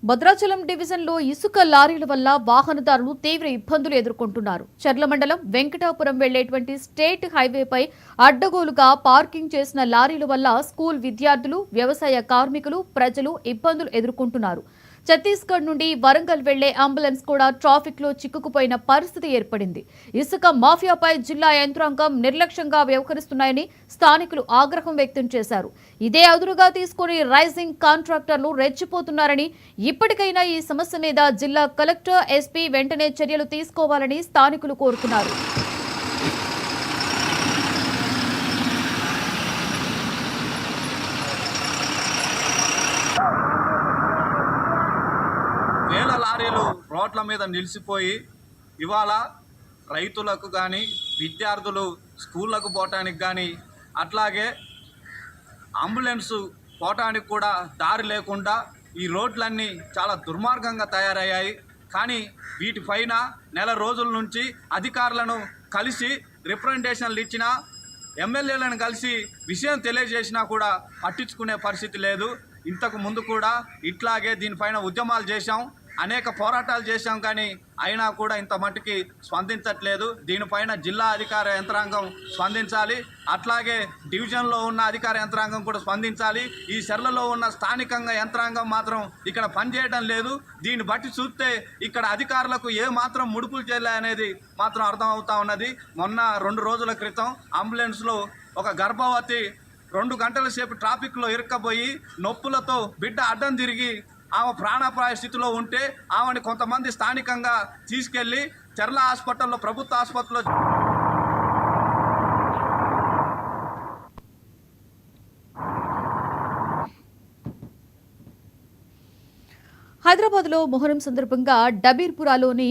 భద్రాచలం డివిజన్లో ఇసుక లారీల వల్ల వాహనదారులు తీవ్ర ఇబ్బందులు ఎదుర్కొంటున్నారు. చర్ల మండలం వెంకటాపురం వెళ్లేటువంటి స్టేట్ హైవేపై అడ్డగోలుగా పార్కింగ్ చేసిన లారీల వల్ల స్కూల్ విద్యార్థులు, వ్యవసాయ కార్మికులు, ప్రజలు ఇబ్బందులు ఎదుర్కొంటున్నారు. ఛత్తీస్గఢ్ నుండి వరంగల్ వెళ్లే అంబులెన్స్ కూడా ట్రాఫిక్ లో చిక్కుకుపోయిన పరిస్థితి ఏర్పడింది. ఇసుక మాఫియాపై జిల్లా యంత్రాంగం నిర్లక్ష్యంగా వ్యవహరిస్తున్నాయని స్థానికులు ఆగ్రహం వ్యక్తం చేశారు. ఇదే అదునుగా తీసుకుని రైజింగ్ కాంట్రాక్టర్లు రెచ్చిపోతున్నారని, ఇప్పటికైనా ఈ సమస్య మీద జిల్లా కలెక్టర్, ఎస్పీ వెంటనే చర్యలు తీసుకోవాలని స్థానికులు కోరుతున్నారు. వేల లారీలు రోడ్ల మీద నిలిచిపోయి ఇవాళ రైతులకు కానీ, విద్యార్థులు స్కూళ్ళకు పోవటానికి కానీ, అట్లాగే అంబులెన్సు పోవటానికి కూడా దారి లేకుండా ఈ రోడ్లన్నీ చాలా దుర్మార్గంగా తయారయ్యాయి. కానీ వీటిపైన నెల రోజుల నుంచి అధికారులను కలిసి రిప్రజెంటేషన్లు ఇచ్చినా, ఎమ్మెల్యేలను కలిసి విషయం తెలియజేసినా కూడా పట్టించుకునే పరిస్థితి లేదు. ఇంతకు ముందు కూడా ఇట్లాగే దీనిపైన ఉద్యమాలు చేశాం, అనేక పోరాటాలు చేశాం, కానీ అయినా కూడా ఇంత మట్టుకి స్పందించట్లేదు. దీనిపైన జిల్లా అధికార యంత్రాంగం స్పందించాలి, అట్లాగే డివిజన్లో ఉన్న అధికార యంత్రాంగం కూడా స్పందించాలి. ఈ సెర్లలో ఉన్న స్థానికంగా యంత్రాంగం మాత్రం ఇక్కడ పనిచేయడం లేదు. దీన్ని బట్టి చూస్తే ఇక్కడ అధికారులకు ఏ మాత్రం ముడుపులు చేయలే అనేది మాత్రం అర్థమవుతా ఉన్నది. మొన్న 2 రోజుల క్రితం అంబులెన్స్లో ఒక గర్భవతి 2 గంటల సేపు ట్రాఫిక్లో ఇరుక్కపోయి నొప్పులతో బిడ్డ అడ్డం తిరిగి ఆమె ప్రాణాపాయ స్థితిలో ఉంటే ఆమెను కొంతమంది స్థానికంగా తీసుకెళ్లి చర్ల హాస్పిటల్లో, ప్రభుత్వ ఆసుపత్రిలో హైదరాబాద్ లో మొహరం సందర్భంగా డబీర్పురాలోని